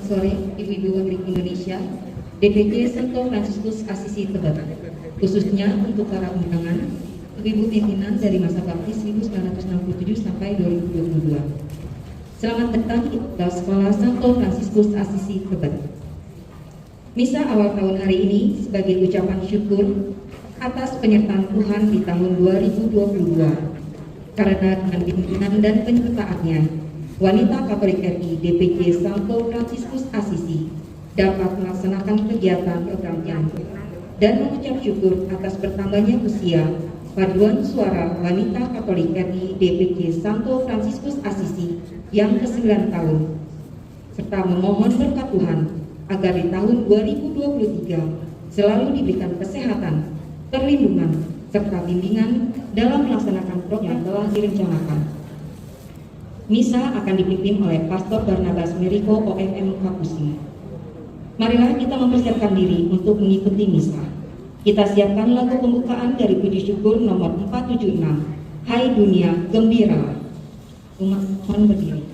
sore Ibu-Ibu Republik Indonesia, DPC Santo Fransiskus Asisi Tebet, khususnya untuk para undangan, Ibu-Ibu pimpinan dari masa bakti 1967 sampai 2022. Selamat datang di Sekolah Santo Fransiskus Asisi Tebet. Misa awal tahun hari ini sebagai ucapan syukur atas penyertaan Tuhan di tahun 2022. Karena dengan pimpinan dan penyertaannya, wanita Katolik RI DPC Santo Fransiskus Asisi dapat melaksanakan kegiatan programnya dan mengucap syukur atas bertambahnya usia paduan suara wanita Katolik RI DPC Santo Fransiskus Asisi yang ke-9 tahun, serta memohon berkat Tuhan agar di tahun 2023 selalu diberikan kesehatan, perlindungan, serta bimbingan dalam melaksanakan program yang telah direncanakan. Misa akan dipimpin oleh Pastor Barnabas Meriko OMM Kapusi. Marilah kita mempersiapkan diri untuk mengikuti misa. Kita siapkan lagu pembukaan dari puji syukur nomor 476, Hai Dunia Gembira. Umat mohon berdiri.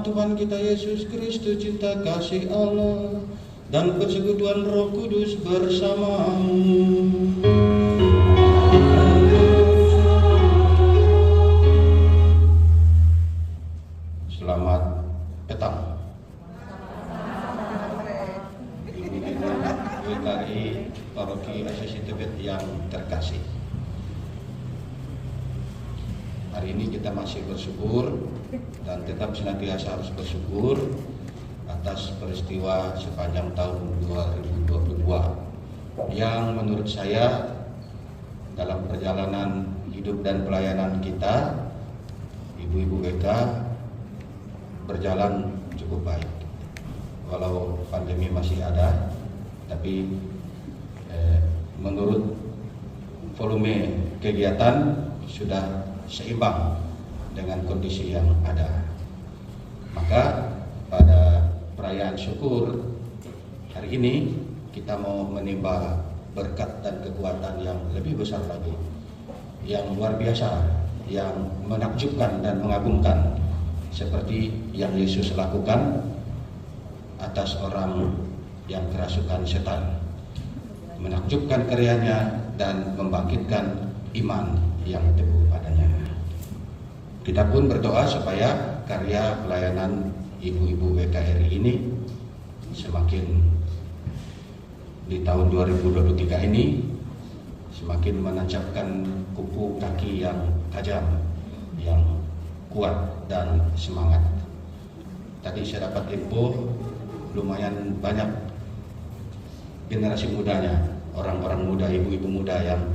Tuhan kita Yesus Kristus, cinta kasih Allah, dan persekutuan Roh Kudus bersamamu. Selamat petang. Ibu-ibu dari Paroki Asisi Tebet yang terkasih. Hari ini kita masih bersyukur dan tetap senantiasa harus bersyukur atas peristiwa sepanjang tahun 2022 yang menurut saya dalam perjalanan hidup dan pelayanan kita, ibu-ibu WK berjalan cukup baik. Walau pandemi masih ada, tapi menurut volume kegiatan sudah seimbang dengan kondisi yang ada. Maka pada perayaan syukur hari ini kita mau menimba berkat dan kekuatan yang lebih besar lagi, yang luar biasa, yang menakjubkan dan mengagumkan, seperti yang Yesus lakukan atas orang yang kerasukan setan, menakjubkan karyanya dan membangkitkan iman yang teguh padanya. Kita pun berdoa supaya karya pelayanan ibu-ibu WKRI ini semakin di tahun 2023 ini semakin menancapkan kuku kaki yang tajam, yang kuat dan semangat. Tadi saya dapat info lumayan banyak generasi mudanya, orang-orang muda, ibu-ibu muda yang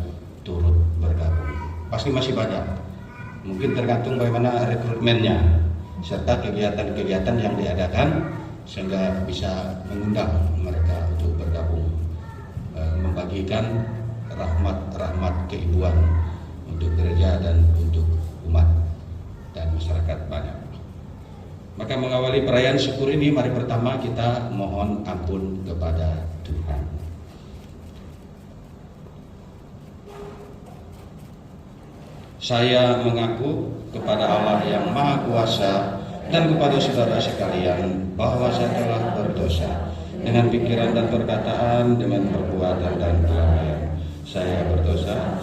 turut bergabung. Pasti masih banyak. Mungkin tergantung bagaimana rekrutmennya serta kegiatan-kegiatan yang diadakan sehingga bisa mengundang mereka untuk bergabung, membagikan rahmat-rahmat keibuan untuk gereja dan untuk umat dan masyarakat banyak. Maka mengawali perayaan syukur ini, mari pertama kita mohon ampun kepada Tuhan. Saya mengaku kepada Allah yang Maha Kuasa dan kepada saudara sekalian bahwa saya telah berdosa dengan pikiran dan perkataan, dengan perbuatan dan kelalaian. Saya berdosa,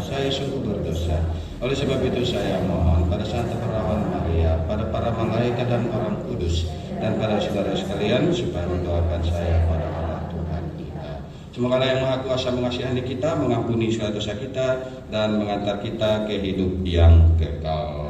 saya sungguh berdosa. Oleh sebab itu saya mohon pada Santa Perawan Maria, pada para malaikat dan orang kudus, dan pada saudara sekalian supaya mendoakan saya pada Allah Tuhan kita. Semoga Allah yang Maha Kuasa mengasihani kita, mengampuni segala dosa kita, dan mengantar kita ke hidup yang kekal.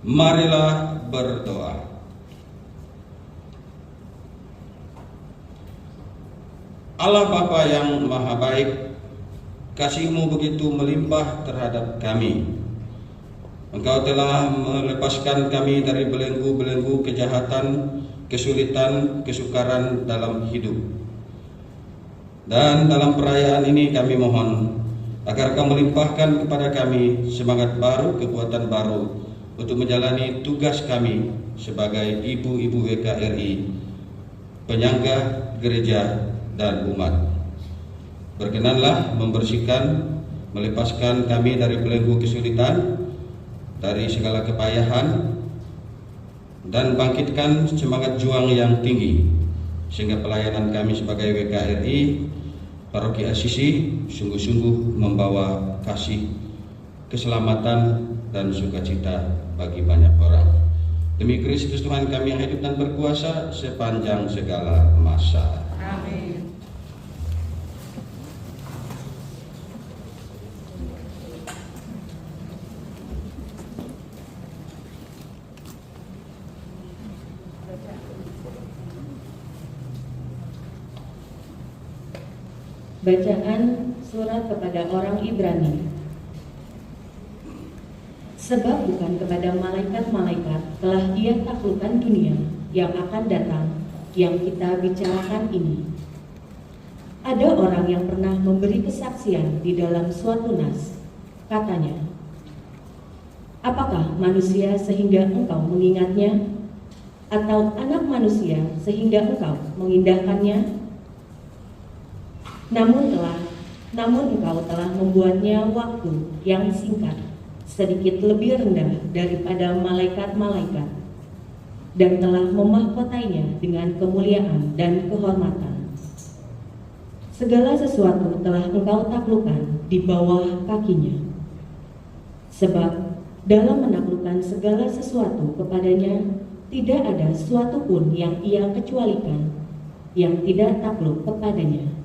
Marilah berdoa. Allah Bapa yang Maha Baik, kasih-Mu begitu melimpah terhadap kami. Engkau telah melepaskan kami dari belenggu-belenggu kejahatan, kesulitan, kesukaran dalam hidup. Dan dalam perayaan ini kami mohon agar Kau melimpahkan kepada kami semangat baru, kekuatan baru untuk menjalani tugas kami sebagai ibu-ibu WKRI, penyangga gereja dan umat. Berkenanlah membersihkan, melepaskan kami dari belenggu kesulitan, dari segala kepayahan, dan bangkitkan semangat juang yang tinggi, sehingga pelayanan kami sebagai WKRI Paroki Asisi sungguh-sungguh membawa kasih, keselamatan, dan sukacita bagi banyak orang. Demi Kristus Tuhan kami yang hidup dan berkuasa sepanjang segala masa. Amin. Bacaan surat kepada orang Ibrani. Sebab bukan kepada malaikat-malaikat telah Dia taklukkan dunia yang akan datang, yang kita bicarakan ini. Ada orang yang pernah memberi kesaksian di dalam suatu nas. Katanya, apakah manusia sehingga engkau mengingatnya? Atau anak manusia sehingga engkau mengindahkannya? Namun engkau telah membuatnya waktu yang singkat, sedikit lebih rendah daripada malaikat-malaikat, dan telah memahkotainya dengan kemuliaan dan kehormatan. Segala sesuatu telah engkau taklukkan di bawah kakinya. Sebab dalam menaklukkan segala sesuatu kepadanya, tidak ada suatu pun yang Ia kecualikan, yang tidak takluk kepadanya.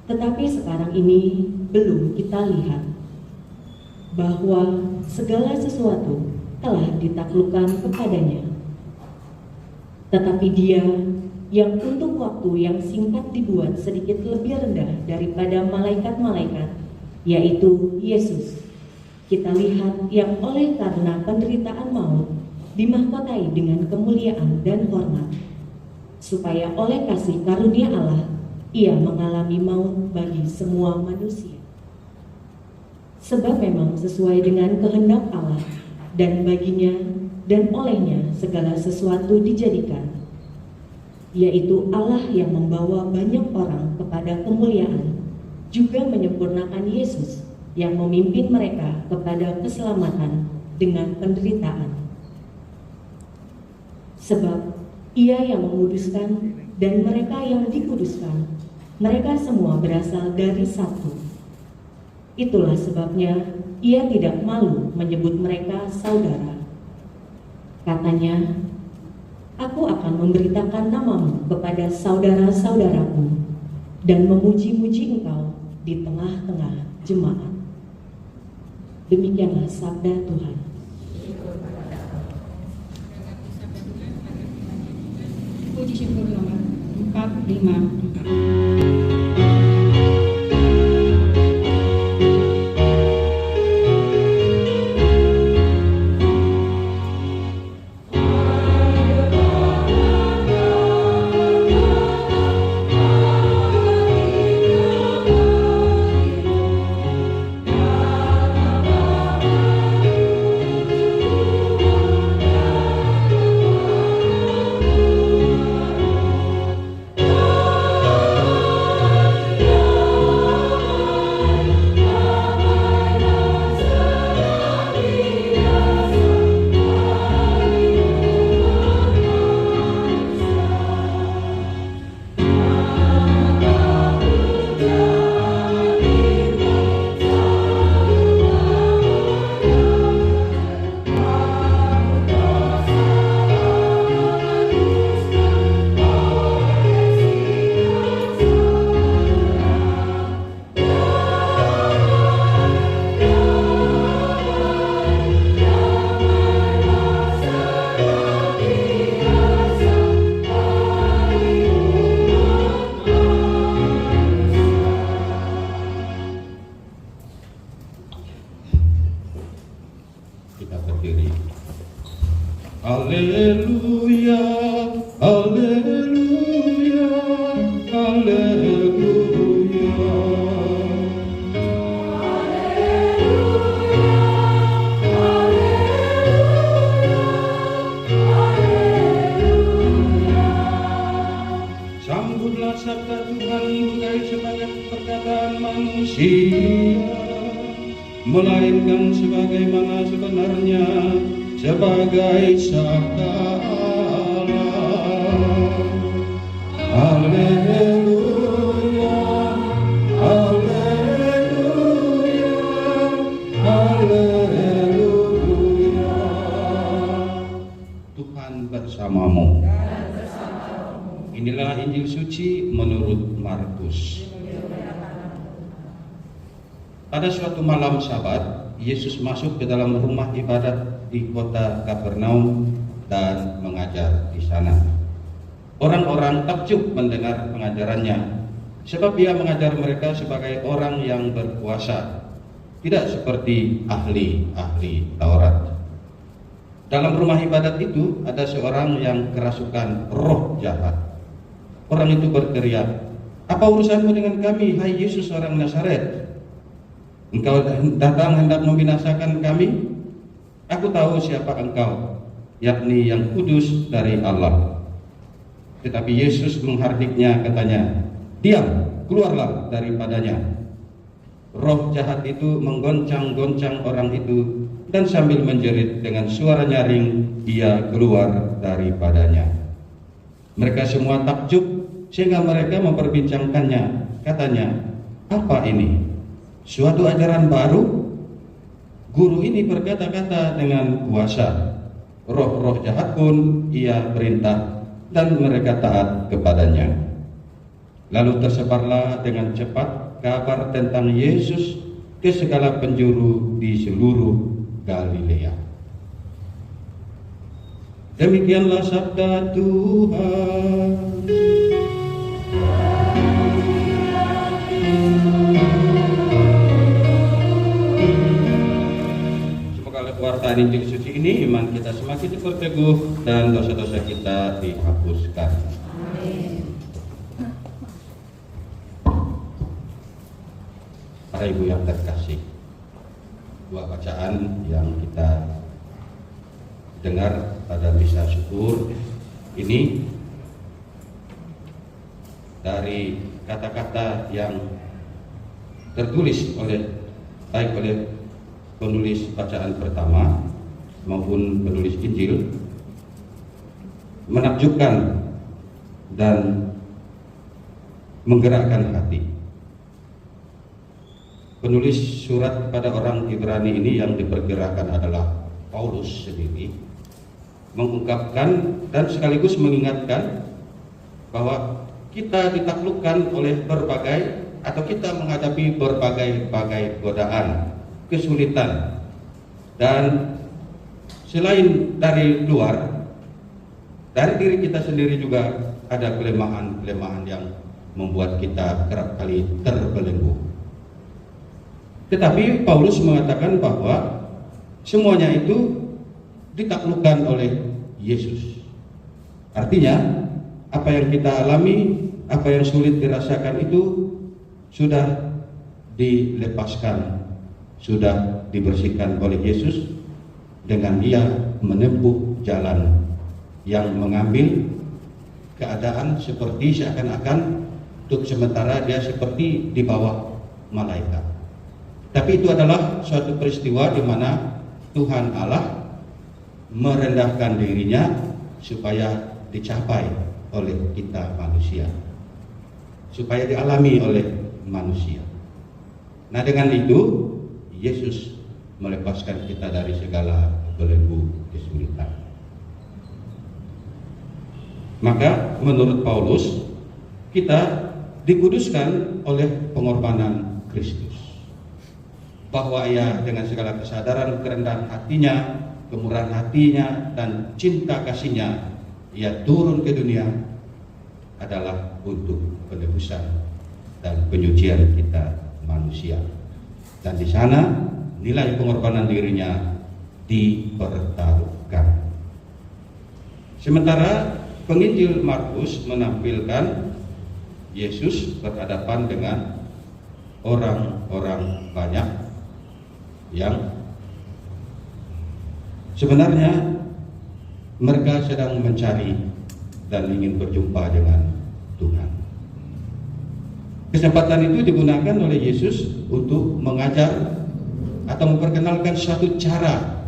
Tetapi sekarang ini belum kita lihat bahwa segala sesuatu telah ditaklukkan kepadanya. Tetapi Dia yang untuk waktu yang singkat dibuat sedikit lebih rendah daripada malaikat-malaikat, yaitu Yesus, kita lihat yang oleh karena penderitaan maut dimahkotai dengan kemuliaan dan hormat, supaya oleh kasih karunia Allah Ia mengalami maut bagi semua manusia. Sebab memang sesuai dengan kehendak Allah, dan baginya dan olehnya segala sesuatu dijadikan, yaitu Allah yang membawa banyak orang kepada kemuliaan, juga menyempurnakan Yesus yang memimpin mereka kepada keselamatan dengan penderitaan. Sebab Ia yang menguduskan dan mereka yang dikuduskan, mereka semua berasal dari satu. Itulah sebabnya Ia tidak malu menyebut mereka saudara. Katanya, aku akan memberitakan namamu kepada saudara-saudaraku dan memuji-muji engkau di tengah-tengah jemaat. Demikianlah sabda Tuhan. Puji syukur nomor 454. Kita berdiri. Haleluya, haleluya, haleluya. Sambutlah sabda Tuhan bukan sebagai perkataan manusia, melainkan sebagaimana sebenarnya sebagai sabda Allah. Haleluya, haleluya, haleluya. Tuhan bersamamu. Inilah Injil suci menurut Markus. Pada suatu malam Sabat, Yesus masuk ke dalam rumah ibadat di kota Kapernaum dan mengajar di sana. Orang-orang takjub mendengar pengajarannya, sebab ia mengajar mereka sebagai orang yang berkuasa, tidak seperti ahli-ahli Taurat. Dalam rumah ibadat itu ada seorang yang kerasukan roh jahat. Orang itu berteriak, "Apa urusanmu dengan kami, hai Yesus orang Nazaret? Engkau datang hendak membinasakan kami? Aku tahu siapa engkau, yakni yang kudus dari Allah." Tetapi Yesus menghardiknya, katanya, "Diam, keluarlah daripadanya." Roh jahat itu menggoncang-goncang orang itu, dan sambil menjerit dengan suara nyaring, ia keluar daripadanya. Mereka semua takjub, sehingga mereka memperbincangkannya. Katanya, "Apa ini? Suatu ajaran baru? Guru ini berkata-kata dengan kuasa. Roh-roh jahat pun ia perintah, dan mereka taat kepadanya." Lalu tersebarlah dengan cepat kabar tentang Yesus ke segala penjuru di seluruh Galilea. Demikianlah sabda Tuhan. Wartaan Injil suci ini, iman kita semakin diperteguh dan dosa-dosa kita dihapuskan. Amin. Para ibu yang terkasih, dua bacaan yang kita dengar pada misa syukur ini dari kata-kata yang tertulis baik oleh penulis bacaan pertama maupun penulis Injil, menakjubkan dan menggerakkan hati. Penulis surat kepada orang Ibrani ini yang diperkirakan adalah Paulus sendiri, mengungkapkan dan sekaligus mengingatkan bahwa kita ditaklukkan oleh berbagai, atau kita menghadapi berbagai godaan, kesulitan, dan selain dari luar, Dari diri kita sendiri juga ada kelemahan-kelemahan yang membuat kita kerap kali terbelenggu. Tetapi Paulus mengatakan bahwa semuanya itu ditaklukkan oleh Yesus. Artinya, apa yang kita alami, apa yang sulit dirasakan itu sudah dilepaskan, sudah dibersihkan oleh Yesus dengan Dia menempuh jalan yang mengambil keadaan seperti seakan-akan untuk sementara dia seperti di bawah malaikat. Tapi itu adalah suatu peristiwa di mana Tuhan Allah merendahkan dirinya supaya dicapai oleh kita manusia, supaya dialami oleh manusia. Nah, dengan itu Yesus melepaskan kita dari segala belenggu kesulitan. Maka menurut Paulus, kita dikuduskan oleh pengorbanan Kristus, bahwa Ia dengan segala kesadaran kerendahan hatinya, kemurahan hatinya, dan cinta kasihnya, Ia turun ke dunia adalah untuk penebusan dan penyucian kita manusia. Dan di sana nilai pengorbanan dirinya dipertaruhkan. Sementara penginjil Markus menampilkan Yesus berhadapan dengan orang-orang banyak yang sebenarnya mereka sedang mencari dan ingin berjumpa dengan Tuhan. Kesempatan itu digunakan oleh Yesus untuk mengajar atau memperkenalkan suatu cara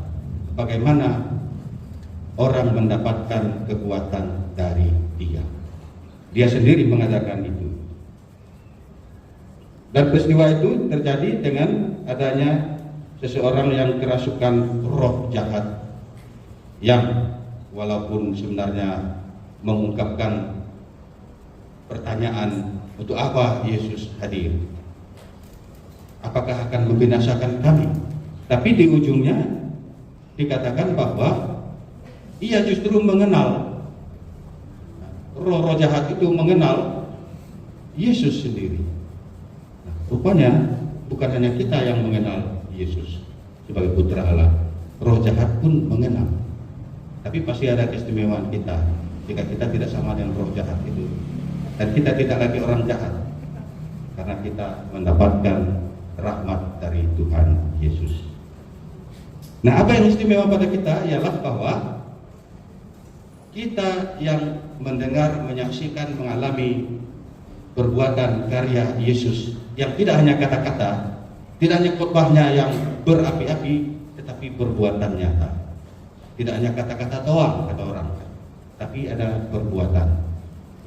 bagaimana orang mendapatkan kekuatan dari Dia. Dia sendiri mengatakan itu. Dan peristiwa itu terjadi dengan adanya seseorang yang kerasukan roh jahat, yang walaupun sebenarnya mengungkapkan pertanyaan, untuk apa Yesus hadir? Apakah akan membinasakan kami? Tapi di ujungnya dikatakan bahwa ia justru mengenal, roh-roh jahat itu mengenal Yesus sendiri. Nah, rupanya bukan hanya kita yang mengenal Yesus sebagai putra Allah, roh jahat pun mengenal. Tapi pasti ada keistimewaan kita jika kita tidak sama dengan roh jahat itu, dan kita tidak lagi orang jahat karena kita mendapatkan rahmat dari Tuhan Yesus. Nah, apa yang istimewa pada kita ialah bahwa kita yang mendengar, menyaksikan, mengalami perbuatan karya Yesus yang tidak hanya kata-kata, tidak hanya khotbahnya yang berapi-api, tetapi perbuatan nyata. Tidak hanya kata-kata doang kata orang, tapi ada perbuatan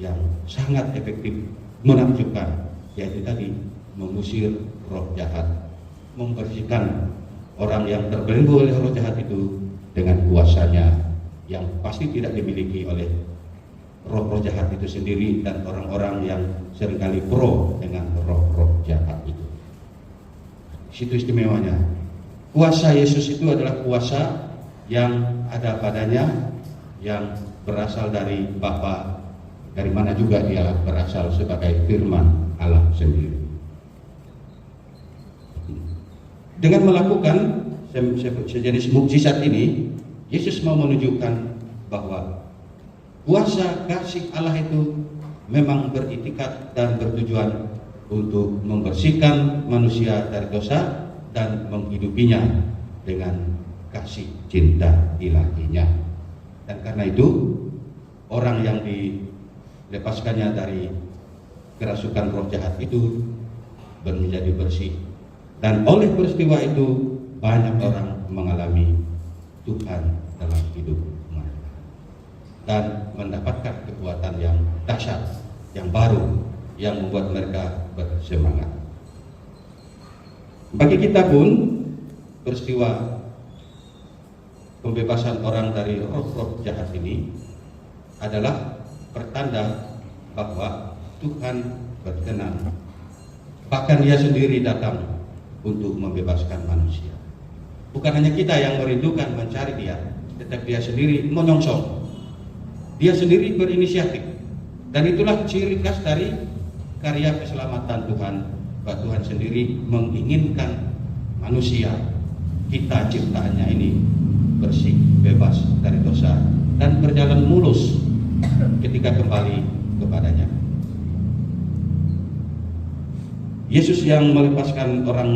yang sangat efektif, menakjubkan, yaitu tadi mengusir roh jahat, membersihkan orang yang terbelenggu oleh roh jahat itu dengan kuasanya yang pasti tidak dimiliki oleh roh-roh jahat itu sendiri dan orang-orang yang seringkali pro dengan roh-roh jahat itu. Situ istimewanya. Kuasa Yesus itu adalah kuasa yang ada padanya, yang berasal dari Bapa, dari mana juga dia berasal sebagai firman Allah sendiri. Dengan melakukan sejenis mukjizat ini, Yesus mau menunjukkan bahwa kuasa kasih Allah itu memang beritikat dan bertujuan untuk membersihkan manusia dari dosa dan menghidupinya dengan kasih cinta ilahinya. Dan karena itu orang yang dilepaskannya dari kerasukan roh jahat itu menjadi bersih. Dan oleh peristiwa itu banyak orang mengalami Tuhan dalam hidup mereka dan mendapatkan kekuatan yang dahsyat, yang baru, yang membuat mereka bersemangat. Bagi kita pun peristiwa pembebasan orang dari roh-roh jahat ini adalah pertanda bahwa Tuhan berkenan, bahkan Dia sendiri datang untuk membebaskan manusia. Bukan hanya kita yang merindukan mencari Dia, tetapi Dia sendiri menyongsong. dia sendiri berinisiatif. Dan itulah ciri khas dari karya keselamatan Tuhan, bahwa Tuhan sendiri menginginkan manusia, kita ciptaannya ini bersih, bebas dari dosa, dan berjalan mulus ketika kembali kepadanya. Yesus yang melepaskan orang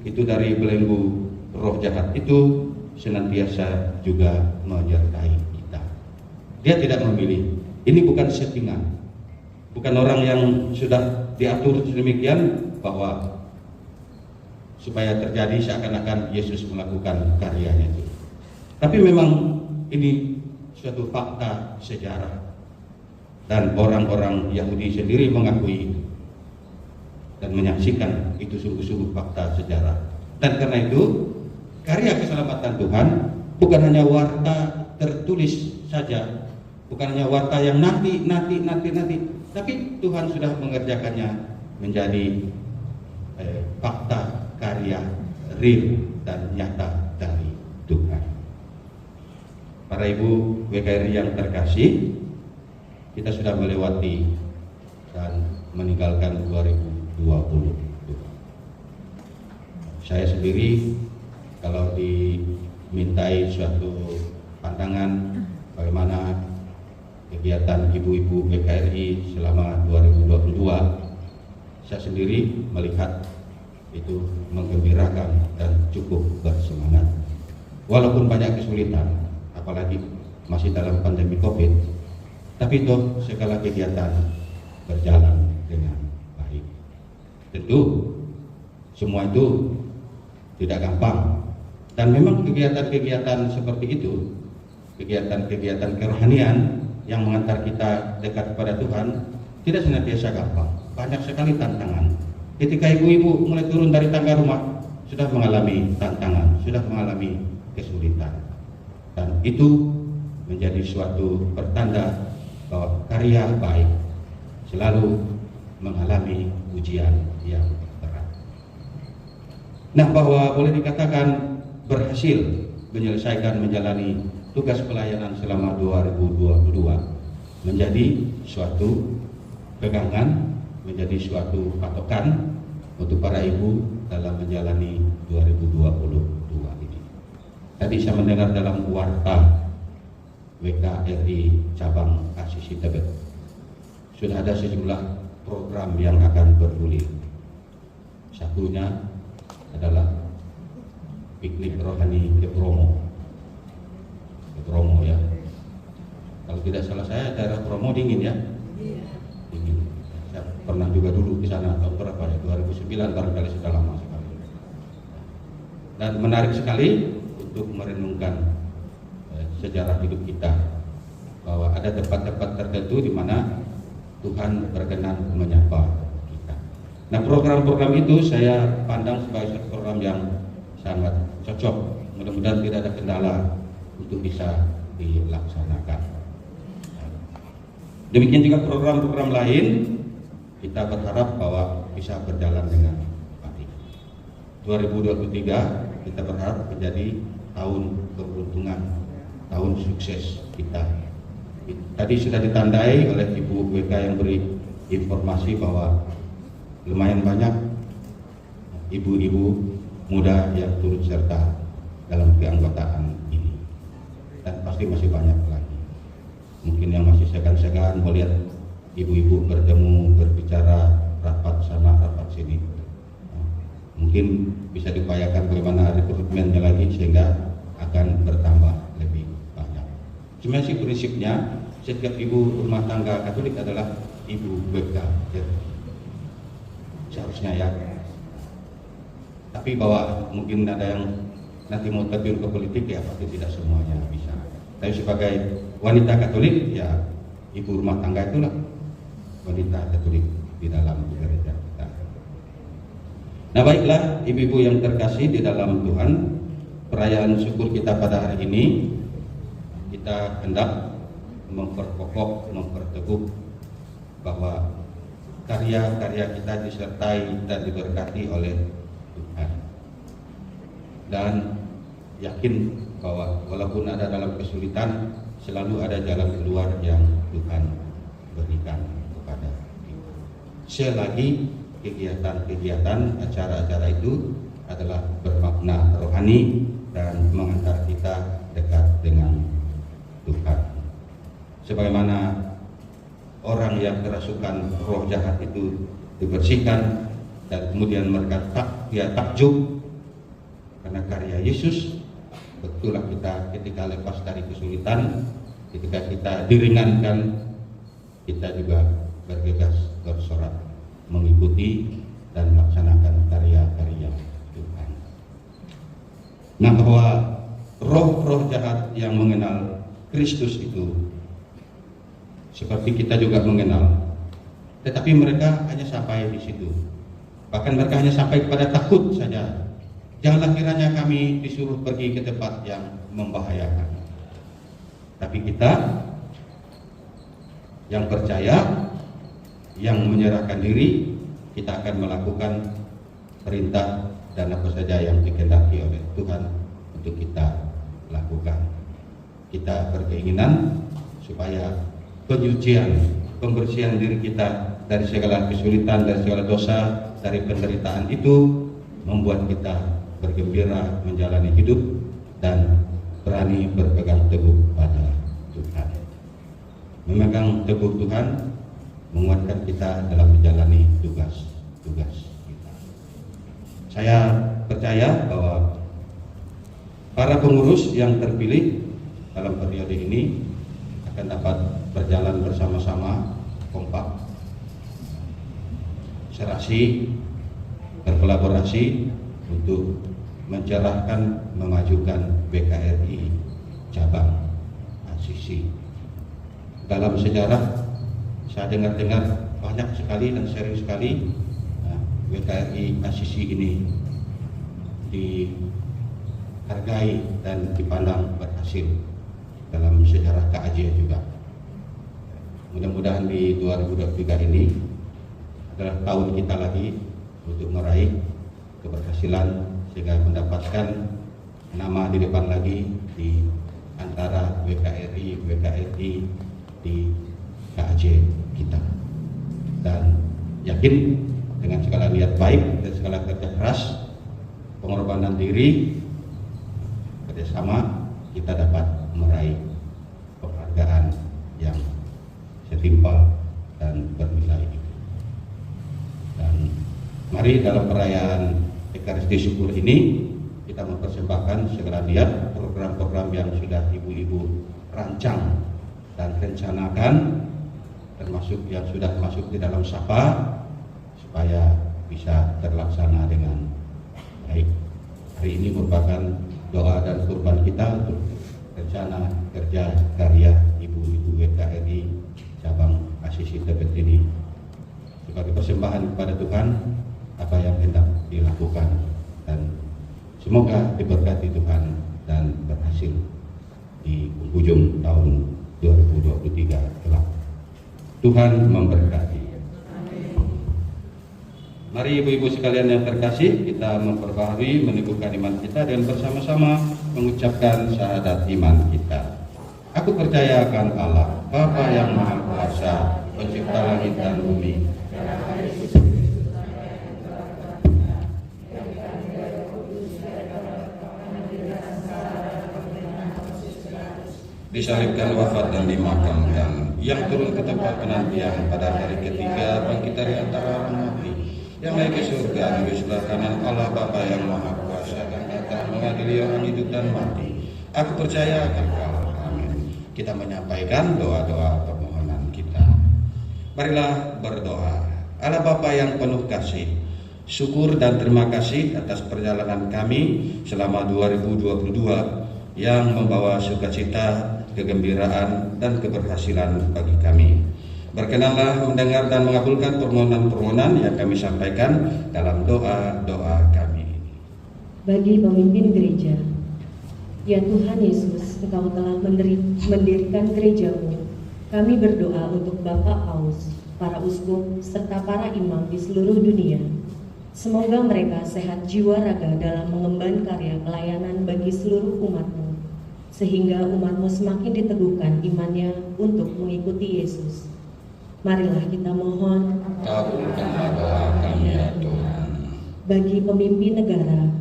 itu dari belenggu roh jahat itu senantiasa juga menyertai kita. Dia tidak memilih. Ini bukan settingan, bukan orang yang sudah diatur sedemikian bahwa supaya terjadi seakan-akan Yesus melakukan karyanya itu. Tapi memang ini suatu fakta sejarah, dan orang-orang Yahudi sendiri mengakui itu dan menyaksikan itu sungguh-sungguh fakta sejarah. Dan karena itu karya keselamatan Tuhan bukan hanya warta tertulis saja, bukan hanya warta yang nanti, tapi Tuhan sudah mengerjakannya menjadi fakta karya real dan nyata dari Tuhan. Para ibu WKRI yang terkasih, kita sudah melewati dan meninggalkan 2020. Saya sendiri kalau dimintai suatu pandangan bagaimana kegiatan ibu-ibu WKRI selama 2022, saya sendiri melihat itu menggembirakan dan cukup bersemangat. Walaupun banyak kesulitan, apalagi masih dalam pandemi COVID, tapi toh segala kegiatan berjalan dengan baik. Tentu semua itu tidak gampang, dan memang kegiatan-kegiatan seperti itu, kegiatan-kegiatan kerohanian yang mengantar kita dekat kepada Tuhan, tidak senantiasa gampang. Banyak sekali tantangan. Ketika ibu-ibu mulai turun dari tangga rumah, sudah mengalami tantangan, sudah mengalami kesulitan, dan itu menjadi suatu pertanda bahwa karya baik selalu mengalami ujian yang berat. Nah, bahwa boleh dikatakan berhasil menyelesaikan menjalani tugas pelayanan selama 2022 menjadi suatu pegangan, menjadi suatu patokan untuk para ibu dalam menjalani 2022 ini. Tadi saya mendengar dalam warta WKRI cabang Asisi Tebet sudah ada sejumlah program yang akan bergulir. Satunya adalah piknik rohani ke Bromo ya. Kalau tidak salah saya daerah Bromo dingin ya. Dingin. Saya pernah juga dulu ke sana tahun berapa ya, 2009 barangkali sudah lama sekali. Dan menarik sekali untuk merenungkan sejarah hidup kita, bahwa ada tempat-tempat tertentu di mana Tuhan berkenan menyapa kita. Nah, program-program itu saya pandang sebagai satu program yang sangat cocok. Mudah-mudahan tidak ada kendala untuk bisa dilaksanakan. Demikian juga program-program lain, kita berharap bahwa bisa berjalan dengan baik. 2023 kita berharap menjadi tahun keberuntungan, tahun sukses kita. Tadi sudah ditandai oleh Ibu WK yang beri informasi bahwa lumayan banyak ibu-ibu muda yang turut serta dalam keanggotaan ini, dan pasti masih banyak lagi. Mungkin yang masih segan-segan melihat ibu-ibu bertemu, berbicara, rapat sana, rapat sini. Mungkin bisa diupayakan bagaimana rekrutmennya lagi sehingga akan bertambah lebih banyak. Sebenarnya sih prinsipnya setiap ibu rumah tangga Katolik adalah ibu WK, seharusnya ya. Tapi bahwa mungkin ada yang nanti mau terjun ke politik, ya pasti tidak semuanya bisa. Tapi sebagai wanita Katolik, ya ibu rumah tangga itulah wanita Katolik di dalam gereja kita. Nah, baiklah ibu-ibu yang terkasih di dalam Tuhan, perayaan syukur kita pada hari ini kita hendak memperkokoh, memperteguh bahwa karya-karya kita disertai dan diberkati oleh Tuhan, dan yakin bahwa walaupun ada dalam kesulitan, selalu ada jalan keluar yang Tuhan berikan kepada kita. Selagi kegiatan-kegiatan, acara-acara itu adalah bermakna rohani dan mengantar kita dekat dengan Tuhan. Sebagaimana orang yang kerasukan roh jahat itu dibersihkan dan kemudian mereka takjub karena karya Yesus, betullah kita ketika lepas dari kesulitan, ketika kita diringankan, kita juga bergegas bersorak mengikuti dan melaksanakan karya-karya Tuhan. Nah, bahwa roh-roh jahat yang mengenal Kristus itu seperti kita juga mengenal, tetapi mereka hanya sampai di situ. Bahkan mereka hanya sampai kepada takut saja. Janganlah kiranya kami disuruh pergi ke tempat yang membahayakan. Tapi kita yang percaya, yang menyerahkan diri, kita akan melakukan perintah dan apa saja yang dikehendaki oleh Tuhan untuk kita lakukan. Kita berkeinginan supaya penyucian, pembersihan diri kita dari segala kesulitan, dari segala dosa, dari penderitaan itu membuat kita bergembira menjalani hidup dan berani berpegang teguh pada Tuhan. Memegang teguh Tuhan menguatkan kita dalam menjalani tugas-tugas kita. Saya percaya bahwa para pengurus yang terpilih dalam periode ini akan dapat berjalan bersama-sama, kompak, serasi, berkolaborasi untuk mencerahkan, memajukan BKRI cabang Asisi. Dalam sejarah saya dengar banyak sekali dan sering sekali BKRI Asisi ini dihargai dan dipandang berhasil dalam sejarah KAJ juga. Mudah-mudahan di 2023 ini adalah tahun kita lagi untuk meraih keberhasilan sehingga mendapatkan nama di depan lagi di antara BKRI di KAJ kita. Dan yakin dengan segala niat baik dan segala kerja keras, pengorbanan diri, kerjasama, kita dapat meraih penghargaan yang setimpal dan bernilai. Dan mari dalam perayaan Ekaristi Syukur ini kita mempersembahkan segala niat program-program yang sudah ibu-ibu rancang dan rencanakan, termasuk yang sudah masuk di dalam SAPA, supaya bisa terlaksana dengan baik. Hari ini merupakan doa dan kurban kita untuk rencana kerja karya ibu-ibu BKRI cabang Asisi Tebet ini sebagai persembahan kepada Tuhan apa yang hendak dilakukan, dan semoga diberkati Tuhan dan berhasil di penghujung tahun 2023 kelak. Tuhan memberkati. Mari ibu-ibu sekalian yang terkasih, kita memperbaharui, meneguhkan iman kita dan bersama-sama mengucapkan syahadat iman kita. Aku percaya akan Allah, Bapa yang Maha Kuasa, Pencipta langit dan bumi, disalibkan, wafat dan dimakamkan, yang turun ke tempat penantian pada hari ketiga, bangkit dari antara orang mati, yang naik ke surga di sebelah kanan Allah Bapa yang Maha Kuasa, dan datang mengadili orang hidup dan mati. Aku percaya akan Allah. Amin. Kita menyampaikan doa-doa permohonan kita. Marilah berdoa. Allah Bapa yang penuh kasih, syukur dan terima kasih atas perjalanan kami selama 2022 yang membawa sukacita, kegembiraan, dan keberhasilan bagi kami. Berkenanlah mendengar dan mengabulkan permohonan-permohonan yang kami sampaikan dalam doa-doa kami. Bagi pemimpin gereja, ya Tuhan Yesus, Engkau telah mendirikan gereja-Mu. Kami berdoa untuk Bapak Paus, para uskup, serta para imam di seluruh dunia. Semoga mereka sehat jiwa raga dalam mengemban karya pelayanan bagi seluruh umat-Mu. sehingga umatmu semakin diteguhkan imannya untuk mengikuti Yesus. Marilah kita mohon. Kabulkanlah doa kami ya Tuhan. Bagi pemimpin negara,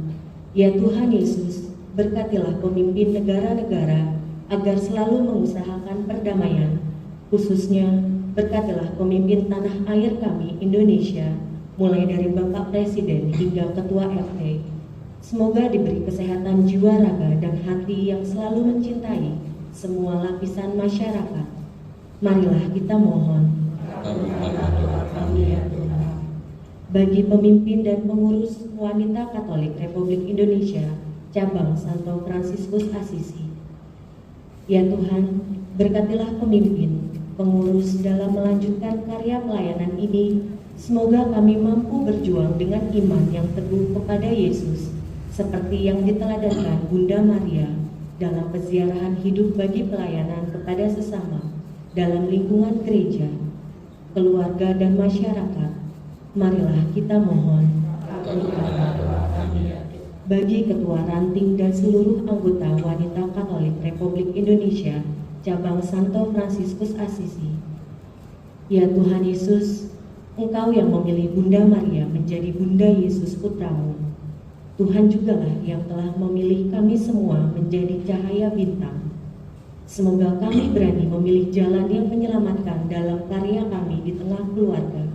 ya Tuhan Yesus, berkatilah pemimpin negara-negara agar selalu mengusahakan perdamaian. Khususnya, berkatilah pemimpin tanah air kami, Indonesia, mulai dari Bapak Presiden hingga Ketua RT. Semoga diberi kesehatan jiwa, raga, dan hati yang selalu mencintai semua lapisan masyarakat. Marilah kita mohon. Kabulkanlah doa kami ya Tuhan. Bagi pemimpin dan pengurus wanita Katolik Republik Indonesia, cabang Santo Fransiskus Assisi. Ya Tuhan, berkatilah pemimpin, pengurus dalam melanjutkan karya pelayanan ini. Semoga kami mampu berjuang dengan iman yang teguh kepada Yesus, seperti yang diteladankan Bunda Maria dalam peziarahan hidup bagi pelayanan kepada sesama dalam lingkungan gereja, keluarga, dan masyarakat. Marilah kita mohon. Kabulkanlah doa kami ya Tuhan. Bagi Ketua Ranting dan seluruh anggota wanita Katolik Republik Indonesia, cabang Santo Fransiskus Assisi. Ya Tuhan Yesus, Engkau yang memilih Bunda Maria menjadi Bunda Yesus Putramu. Tuhan jugalah yang telah memilih kami semua menjadi cahaya bintang. Semoga kami berani memilih jalan yang menyelamatkan dalam karya kami di tengah keluarga,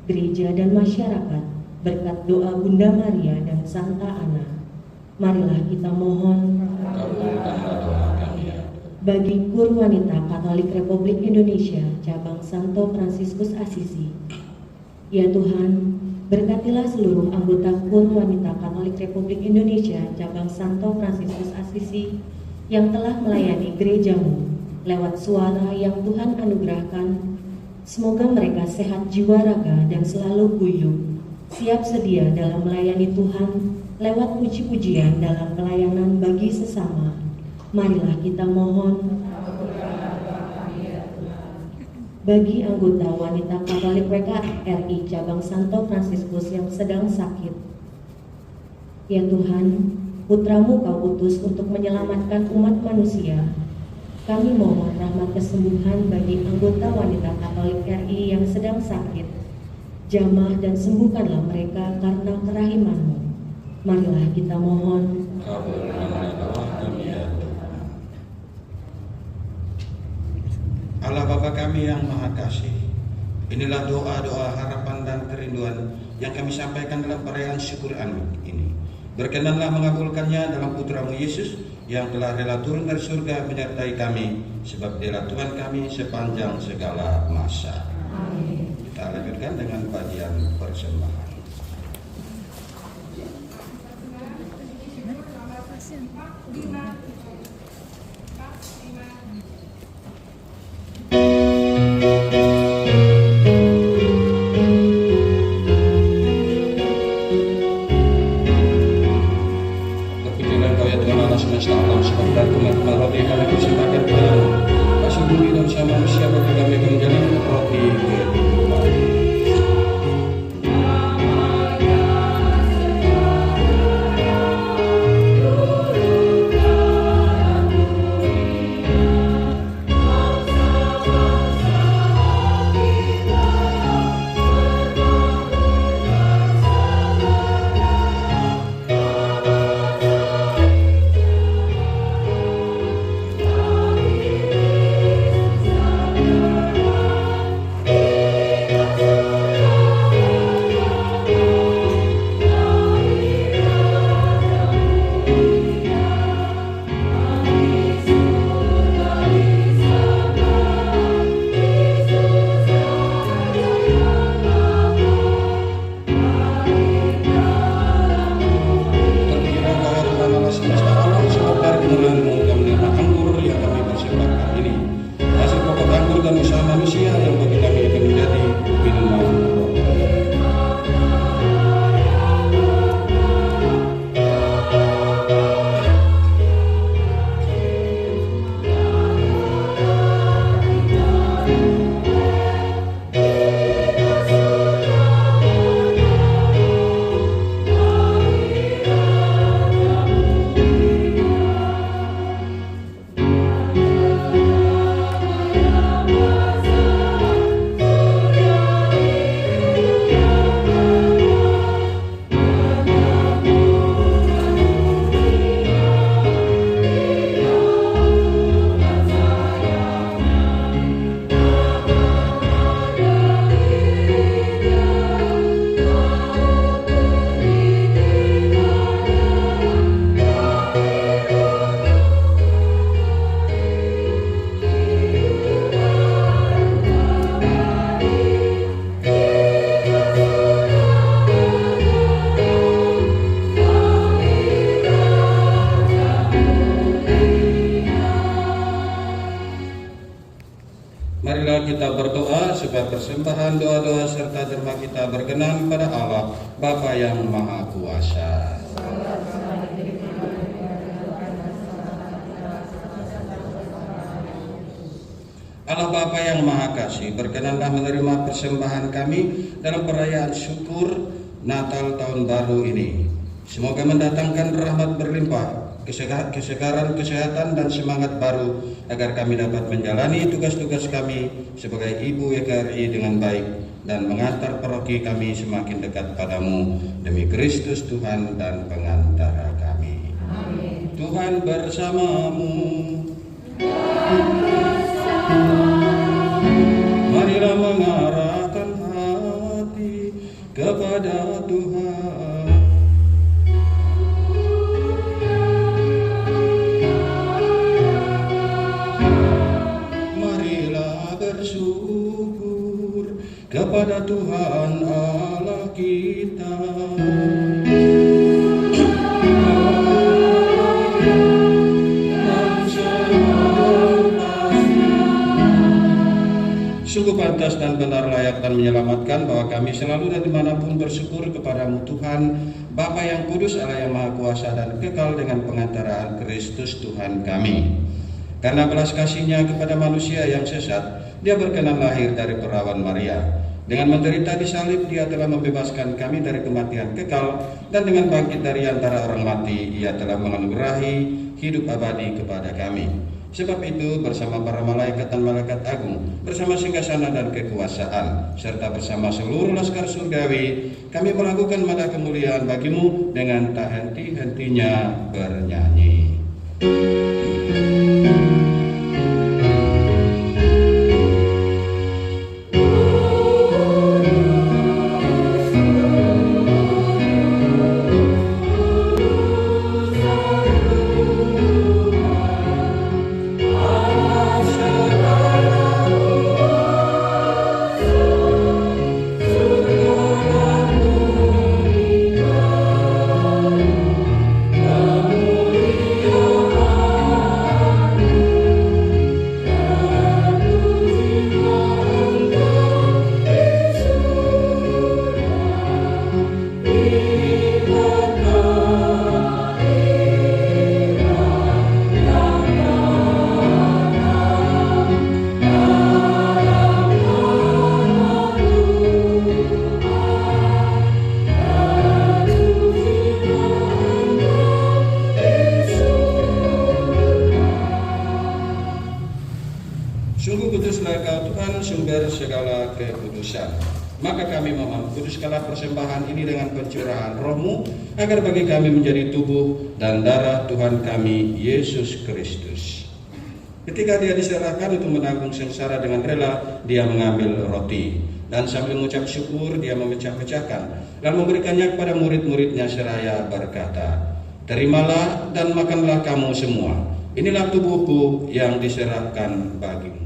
gereja, dan masyarakat, berkat doa Bunda Maria dan Santa Ana. Marilah kita mohon. Kabulkanlah doa kami ya Tuhan. Bagi KUR Wanita Katolik Republik Indonesia, cabang Santo Fransiskus Assisi. Ya Tuhan, berkatilah seluruh anggota KUR Wanita Katolik Republik Indonesia, cabang Santo Fransiskus Assisi, yang telah melayani gerejamu lewat suara yang Tuhan anugerahkan. Semoga mereka sehat jiwa, raga, dan selalu guyup, siap sedia dalam melayani Tuhan lewat puji-pujian dalam pelayanan bagi sesama. Marilah kita mohon. Bagi anggota wanita Katolik WKRI cabang Santo Fransiskus yang sedang sakit, ya Tuhan, Putramu Kau utus untuk menyelamatkan umat manusia. Kami mohon rahmat kesembuhan bagi anggota wanita Katolik RI yang sedang sakit. Jamah dan sembuhkanlah mereka karena kerahiman-Mu. Marilah kita mohon. Kabulkanlah doa kami ya Tuhan. Allah Bapa kami yang Maha Kasih, inilah doa-doa harapan dan kerinduan yang kami sampaikan dalam perayaan syukur ini. Berkenanlah mengabulkannya dalam Putramu Yesus yang telah rela turun dari surga menyertai kami, sebab Dialah Tuhan kami sepanjang segala masa. Amin. Kita lanjutkan dengan bagian persembahan. Kepikiran Kau ya Tuhan Allah semesta alam, sebab dari teman-teman roti yang kami persembahkan kepadamu, kasih bumi dan sama manusia bagi kami akan menjadi roti kehidupan. berdoa supaya persembahan doa-doa serta derma kita berkenan pada Allah Bapa yang Maha Kuasa. Allah Bapa yang Maha Kasih, berkenanlah menerima persembahan kami dalam perayaan syukur Natal Tahun Baru ini. Semoga mendatangkan rahmat berlimpah, kesegaran, kesehatan, dan semangat baru agar kami dapat menjalani tugas-tugas kami sebagai Ibu WKRI dengan baik dan mengantar paroki kami semakin dekat padamu demi Kristus Tuhan dan pengantara kami. Amin. Tuhan bersamamu. Marilah mengarahkan hati kepada Tuhan. Marilah bersyukur kepada Tuhan Allah kita. Sungguh pantas dan benar, layak dan menyelamatkan bahwa kami selalu dan dimanapun bersyukur kepadamu Tuhan, Bapa yang kudus, Allah yang Maha Kuasa dan kekal dengan pengantaraan Kristus Tuhan kami. Karena belas kasih-Nya kepada manusia yang sesat, Dia berkenan lahir dari perawan Maria. Dengan menderita di salib, Dia telah membebaskan kami dari kematian kekal, dan dengan bangkit dari antara orang mati, Ia telah menganugerahi hidup abadi kepada kami. Sebab itu bersama para malaikat dan malaikat agung, bersama singgasana dan kekuasaan, serta bersama seluruh laskar surgawi, kami melakukan mada kemuliaan bagimu dengan tak henti-hentinya bernyanyi. Sungguh kuduslah Kau Tuhan, sumber segala kekudusan. Maka kami memohon, kuduskanlah persembahan ini dengan pencurahan Roh-Mu, agar bagi kami menjadi tubuh dan darah Tuhan kami, Yesus Kristus. Ketika Dia diserahkan untuk menanggung sengsara dengan rela, Dia mengambil roti, dan sambil mengucap syukur, Dia memecah-mecahkan, lalu memberikannya kepada murid-muridnya seraya berkata, "Terimalah dan makanlah kamu semua. Inilah tubuhku yang diserahkan bagimu."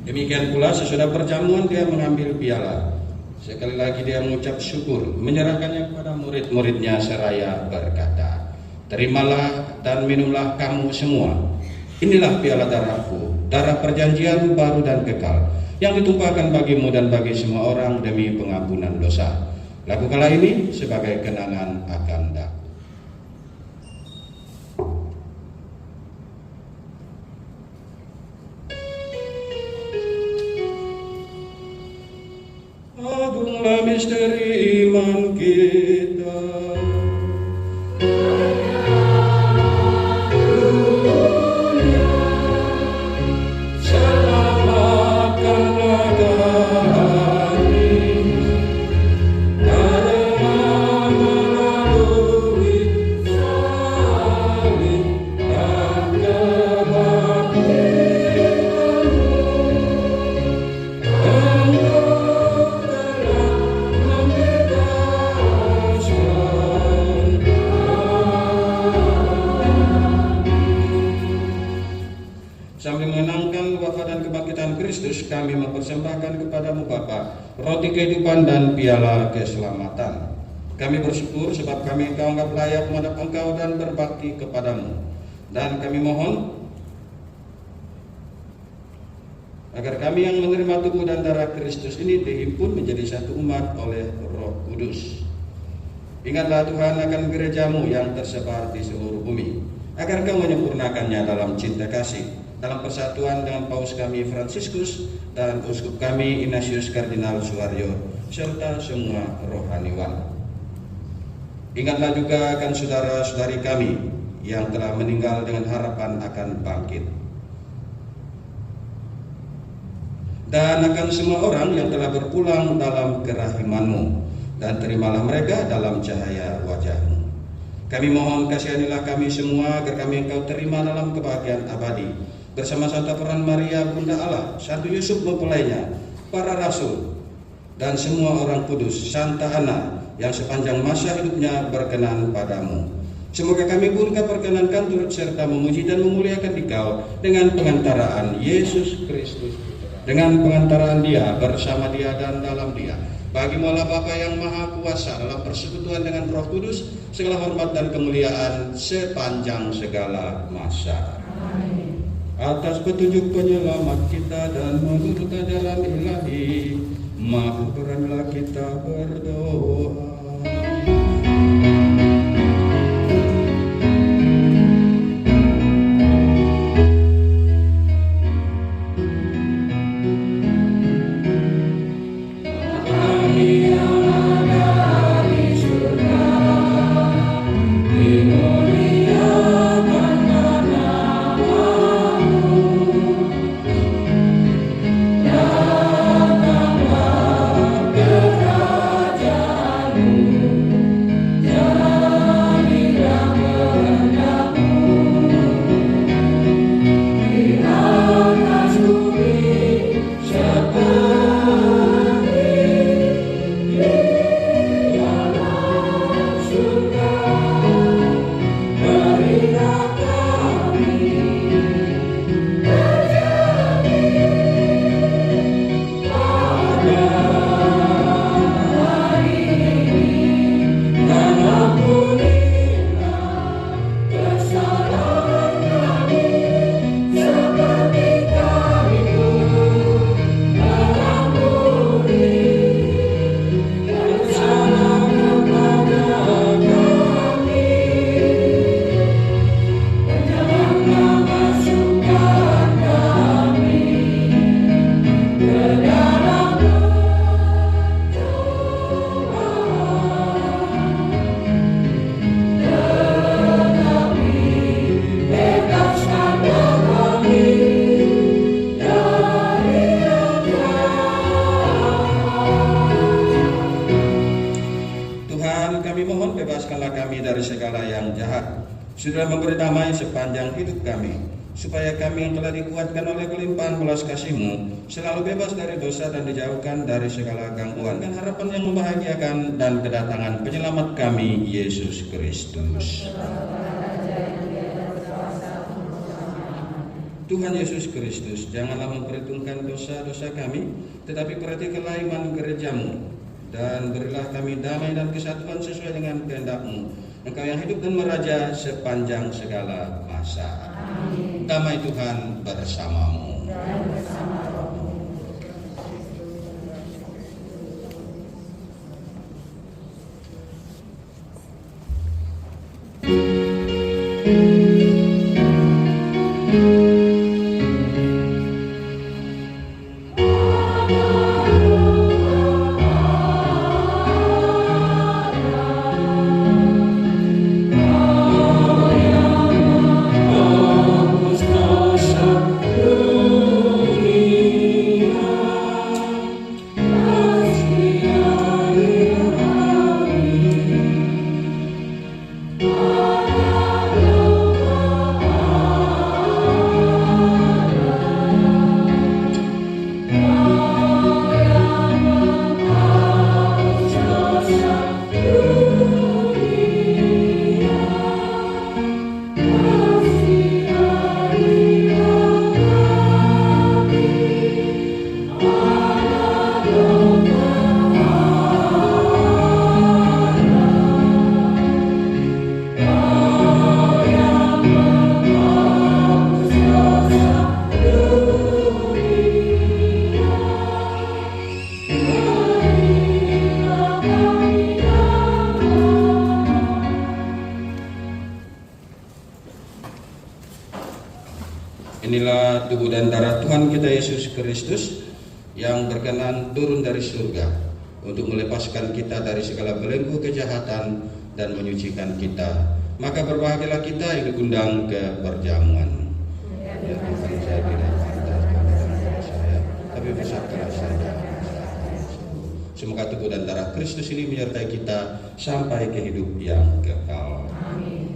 Demikian pula sesudah perjamuan Dia mengambil piala. Sekali lagi Dia mengucap syukur, menyerahkannya kepada murid-muridnya seraya berkata, "Terimalah dan minumlah kamu semua. Inilah piala darahku, darah perjanjian baru dan kekal, yang ditumpahkan bagimu dan bagi semua orang demi pengampunan dosa. Lakukanlah ini sebagai kenangan akan aku." Agunglah misteri iman kita. Sambil mengenangkan wafat dan kebangkitan Kristus, kami mempersembahkan kepadamu Bapa roti kehidupan dan piala keselamatan. Kami bersyukur sebab kami Engkau anggap layak menghadap Engkau dan berbakti kepadamu. Dan kami mohon agar kami yang menerima tubuh dan darah Kristus ini dihimpun menjadi satu umat oleh Roh Kudus. Ingatlah Tuhan akan gerejamu yang tersebar di seluruh bumi, agar Kau menyempurnakannya dalam cinta kasih, dalam persatuan dengan Paus kami Fransiskus dan Uskup kami Ignatius Kardinal Suaryo, serta semua rohaniwan. Ingatlah juga akan saudara-saudari kami yang telah meninggal dengan harapan akan bangkit, dan akan semua orang yang telah berpulang dalam kerahiman-Mu, dan terimalah mereka dalam cahaya wajah-Mu. Kami mohon kasihanilah kami semua agar kami Engkau terima dalam kebahagiaan abadi bersama Santa Peran Maria Bunda Allah, Santo Yusuf mempelainya, para rasul, dan semua orang kudus, Santa Ana yang sepanjang masa hidupnya berkenan padamu. Semoga kami pun Kau perkenankan turut serta memuji dan memuliakan Dikau dengan pengantaraan Yesus Kristus, dengan pengantaraan Dia, bersama Dia dan dalam Dia. Bagi-Mu Allah Bapa yang Maha Kuasa dalam persekutuan dengan Roh Kudus, segala hormat dan kemuliaan sepanjang segala masa. Amin. Atas petunjuk penyelamat kita dan menurut ajaran ilahi, makbulkanlah kita berdoa. Sudah memberi damai sepanjang hidup kami, supaya kami yang telah dikuatkan oleh kelimpahan belas kasih-Mu selalu bebas dari dosa dan dijauhkan dari segala gangguan, dan harapan yang membahagiakan dan kedatangan penyelamat kami, Yesus Kristus. Tuhan Yesus Kristus, janganlah memperhitungkan dosa-dosa kami, tetapi perhatikanlah iman gereja-Mu, dan berilah kami damai dan kesatuan sesuai dengan kehendak-Mu, Engkau yang hidup dan meraja sepanjang segala masa. Amin. Damai Tuhan bersamamu. Dan bersama rohmu. Inilah tubuh dan darah Tuhan kita Yesus Kristus yang berkenan turun dari surga untuk melepaskan kita dari segala belenggu kejahatan dan menyucikan kita. Maka berbahagialah kita yang diundang ke perjamuan. Ya Tuhan, saya tidak pantas kepada saya, tapi bersabdalah saja. Semoga tubuh dan darah Kristus ini menyertai kita sampai ke hidup yang kekal. Amin.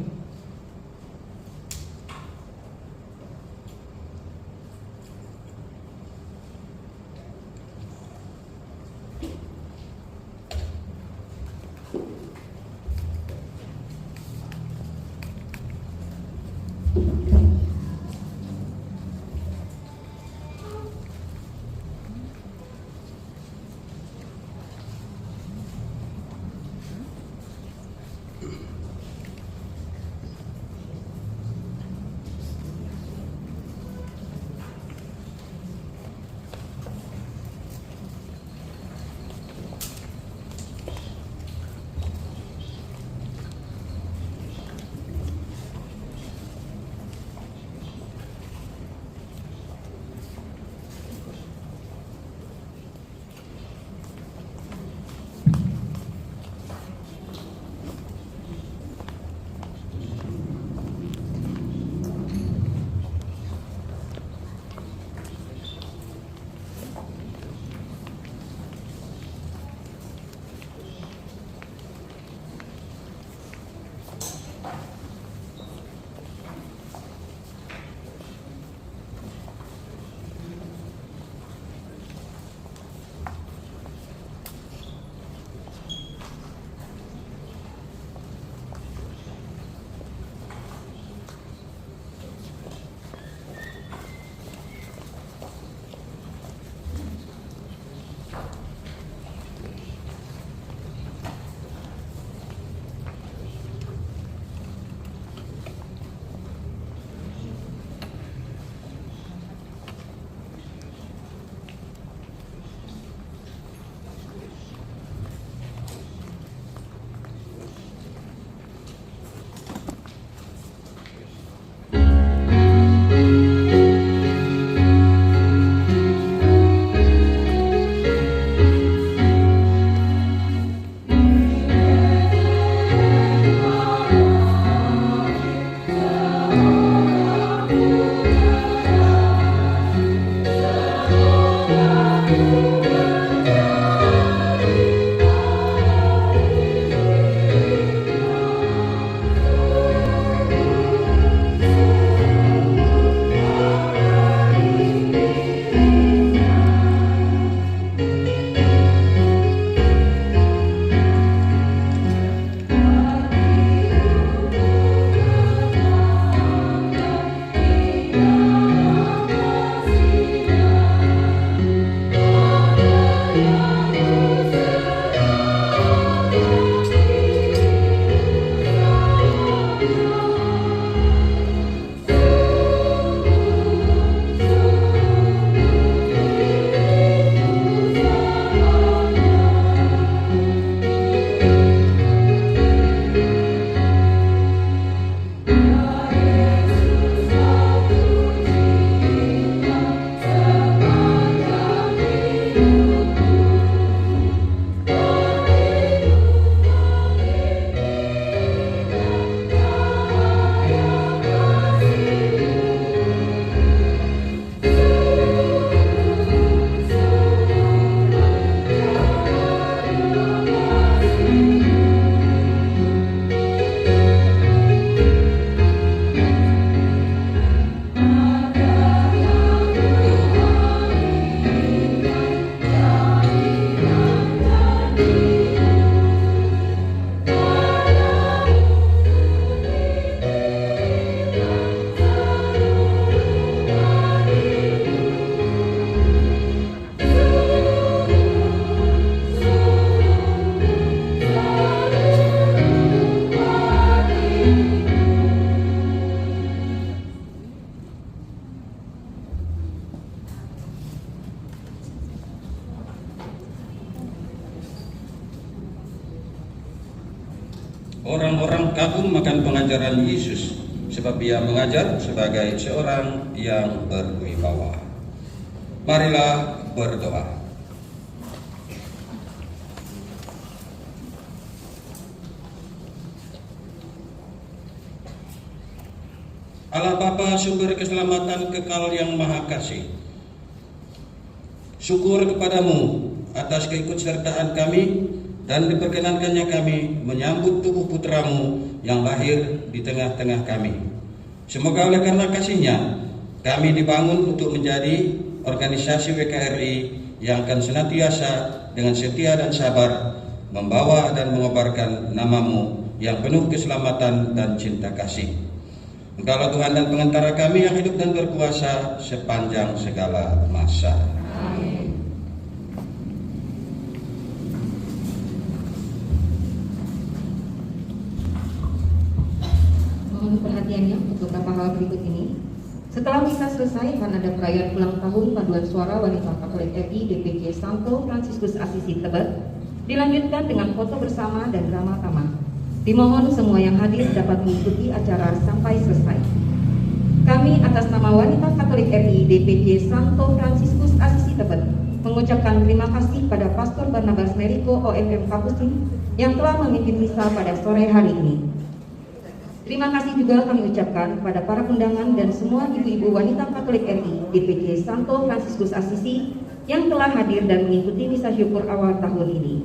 Orang-orang kagum akan pengajaran Yesus sebab ia mengajar sebagai seorang yang berwibawa. Marilah berdoa. Allah Bapa, sumber keselamatan kekal yang maha kasih, syukur kepadamu atas keikutsertaan kami dan diperkenankannya kami menyambut tubuh putramu yang lahir di tengah-tengah kami. Semoga oleh karena kasih-Nya kami dibangun untuk menjadi organisasi WKRI yang akan senantiasa dengan setia dan sabar membawa dan mengobarkan nama-Mu yang penuh keselamatan dan cinta kasih. Engkaulah Tuhan dan pengantara kami yang hidup dan berkuasa sepanjang segala masa. Amin. Mohon perhatiannya untuk beberapa hal berikut ini. Setelah misa selesai akan ada perayaan ulang tahun Paduan Suara Wanita Katolik RI DPC Santo Fransiskus Asisi Tebet, dilanjutkan dengan foto bersama dan drama tamat. Dimohon semua yang hadir dapat mengikuti acara sampai selesai. Kami atas nama Wanita Katolik RI DPC Santo Fransiskus Asisi Tebet mengucapkan terima kasih pada Pastor Barnabas Meriko OFM Kapusin yang telah memimpin misa pada sore hari ini. Terima kasih juga kami ucapkan kepada para undangan dan semua ibu-ibu wanita Katolik RI DPC Santo Fransiskus Asisi yang telah hadir dan mengikuti misa syukur awal tahun ini.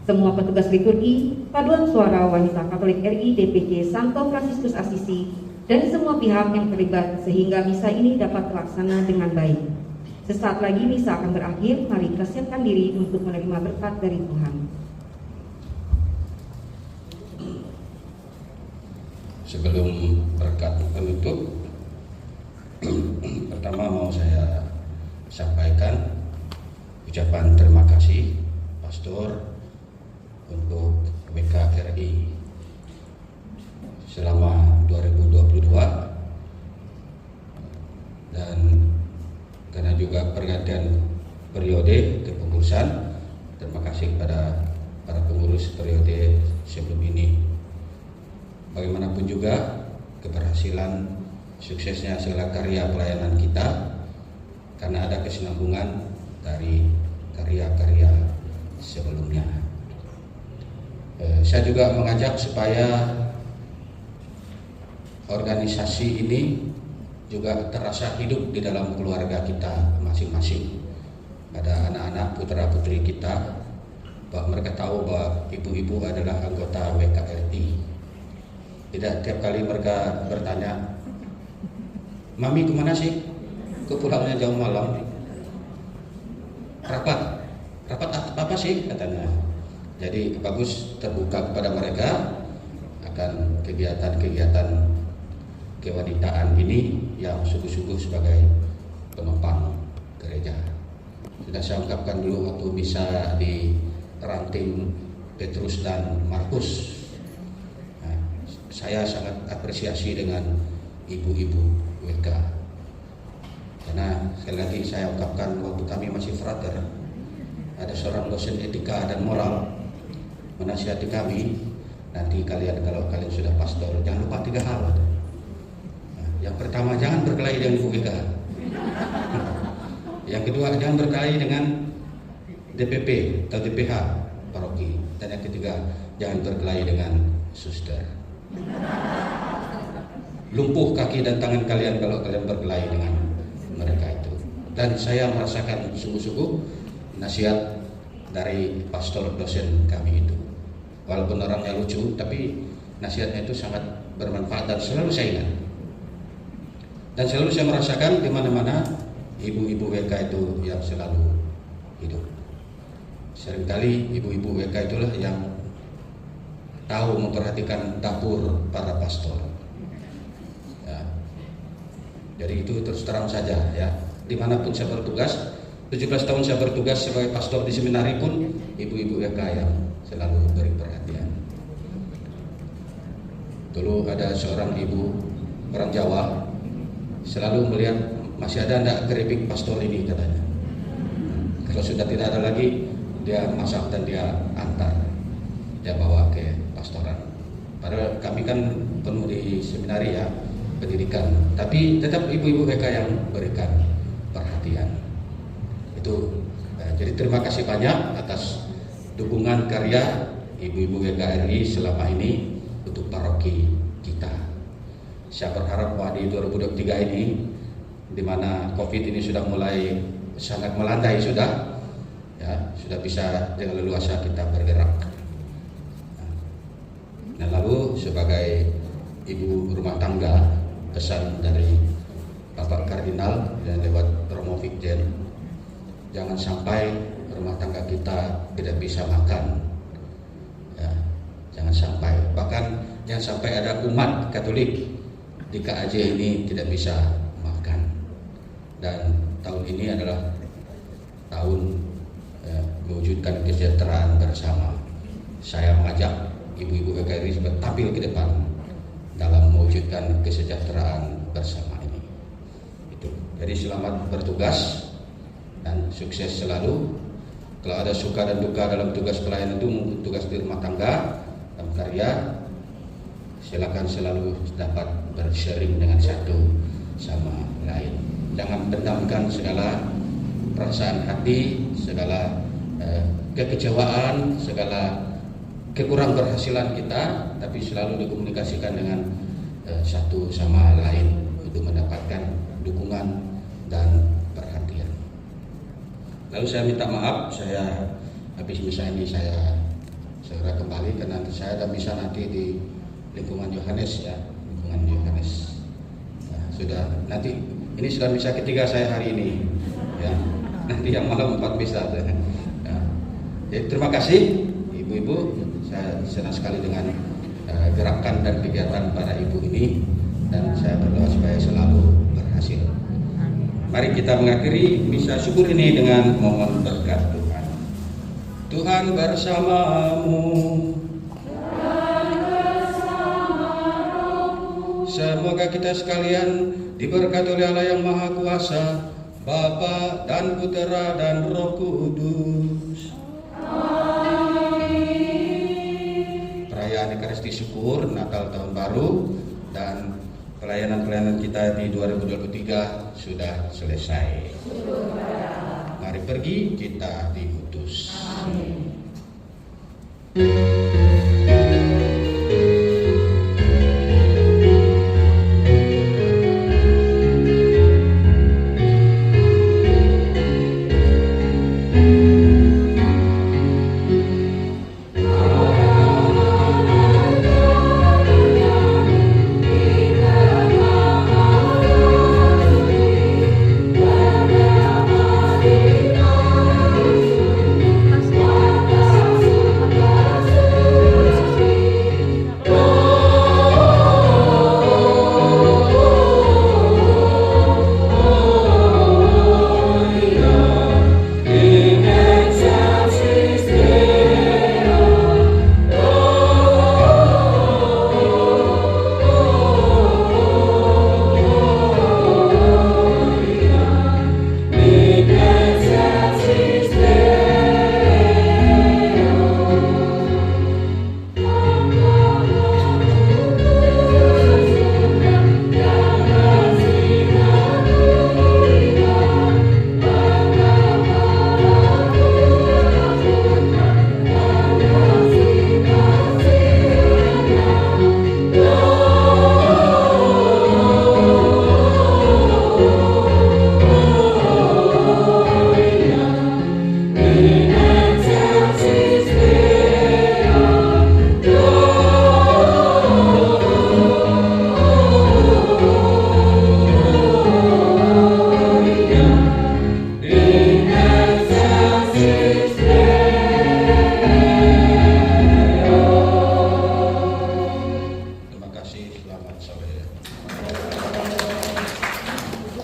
Semua petugas liturgi, Paduan Suara Wanita Katolik RI DPC Santo Fransiskus Asisi, dan semua pihak yang terlibat sehingga misa ini dapat terlaksana dengan baik. Sesaat lagi misa akan berakhir, mari kita siapkan diri untuk menerima berkat dari Tuhan. Sebelum berkat penutup, pertama mau saya sampaikan ucapan terima kasih Pastor untuk WKRI selama 2022 dan karena juga pergantian periode kepengurusan. Terima kasih kepada para pengurus periode sebelum ini. Bagaimanapun juga keberhasilan suksesnya segala karya pelayanan kita karena ada kesinambungan dari karya-karya sebelumnya. Saya juga mengajak supaya organisasi ini juga terasa hidup di dalam keluarga kita masing-masing. Pada anak-anak putra-putri kita, bahwa mereka tahu bahwa ibu-ibu adalah anggota WKRI. Tidak tiap kali mereka bertanya, "Mami kemana sih? Kok pulangnya jauh malam? Rapat apa sih?" katanya. Jadi bagus terbuka kepada mereka akan kegiatan-kegiatan kewanitaan ini yang sungguh-sungguh sebagai penopang gereja. Sudah saya ungkapkan dulu waktu bisa di ranting Petrus dan Markus. Nah, saya sangat apresiasi dengan ibu-ibu WK. Karena sekali lagi saya ungkapkan waktu kami masih frater, ada seorang dosen etika dan moral menasihati kami, nanti kalian kalau kalian sudah pastor jangan lupa 3 hal. Nah, yang pertama, jangan berkelahi dengan ibu WK. Yang kedua, jangan berkelahi dengan DPP atau DPH paroki. Dan yang ketiga, jangan berkelahi dengan suster. Lumpuh kaki dan tangan kalian kalau kalian berkelahi dengan mereka itu. Dan saya merasakan sungguh-sungguh nasihat dari pastor dosen kami itu. Walaupun orangnya lucu, tapi nasihatnya itu sangat bermanfaat dan selalu saya ingat. Dan selalu saya merasakan di mana-mana ibu-ibu WK itu yang selalu hidup. Seringkali ibu-ibu WK itulah yang tahu memperhatikan dapur para pastor. Ya. Jadi itu terus terang saja ya. Dimanapun saya bertugas, 17 tahun saya bertugas sebagai pastor di seminari pun ibu-ibu WK yang selalu beri perhatian. Dulu ada seorang ibu orang Jawa selalu melihat masih ada enggak keripik pastor ini katanya. Kalau sudah tidak ada lagi, dia masak dan dia antar, dia bawa ke pastoran. Padahal kami kan penuh di seminari ya, pendidikan, tapi tetap ibu-ibu WK yang berikan perhatian. Itu jadi terima kasih banyak atas dukungan karya ibu-ibu WKRI selama ini untuk paroki kita. Saya berharap bahwa di 2023 ini, di mana COVID ini sudah mulai sangat melandai sudah bisa dengan leluasa kita bergerak. Dan lalu sebagai ibu rumah tangga, pesan dari Bapak Kardinal dan lewat Romo Vikjen, jangan sampai rumah tangga kita tidak bisa makan. Jangan sampai, bahkan jangan sampai ada umat Katolik di KAJ ini tidak bisa makan. Dan tahun ini adalah tahun mewujudkan kesejahteraan bersama. Saya mengajak ibu-ibu WKRI tampil ke depan dalam mewujudkan kesejahteraan bersama ini. Itu. Jadi selamat bertugas dan sukses selalu. Kalau ada suka dan duka dalam tugas pelayanan itu, maupun tugas di rumah tangga dan karya, silakan selalu dapat bersharing dengan satu sama lain. Jangan pendamkan segala perasaan hati, segala kekecewaan, segala kekurang berhasilan kita, tapi selalu dikomunikasikan dengan satu sama lain untuk mendapatkan dukungan dan perhatian. Lalu saya minta maaf, saya habis misa ini saya segera kembali karena saya ada misa nanti di lingkungan Yohanes ya, lingkungan Yohanes. Nah, sudah nanti ini sudah misa ketiga saya hari ini ya. Nanti yang malam 4 misa. Ya. Jadi terima kasih ibu-ibu, saya senang sekali dengan gerakan dan kegiatan para ibu ini, dan saya berdoa supaya selalu berhasil. Mari kita mengakhiri misa syukur ini dengan mohon berkat Tuhan. Tuhan bersamamu. Semoga kita sekalian diberkati oleh Allah yang Maha Kuasa, Bapa dan Putera dan Roh Kudus. Perayaan Ekaristi Syukur Natal Tahun Baru dan pelayanan-pelayanan kita di 2023 sudah selesai. Mari pergi, kita diutus. Amin.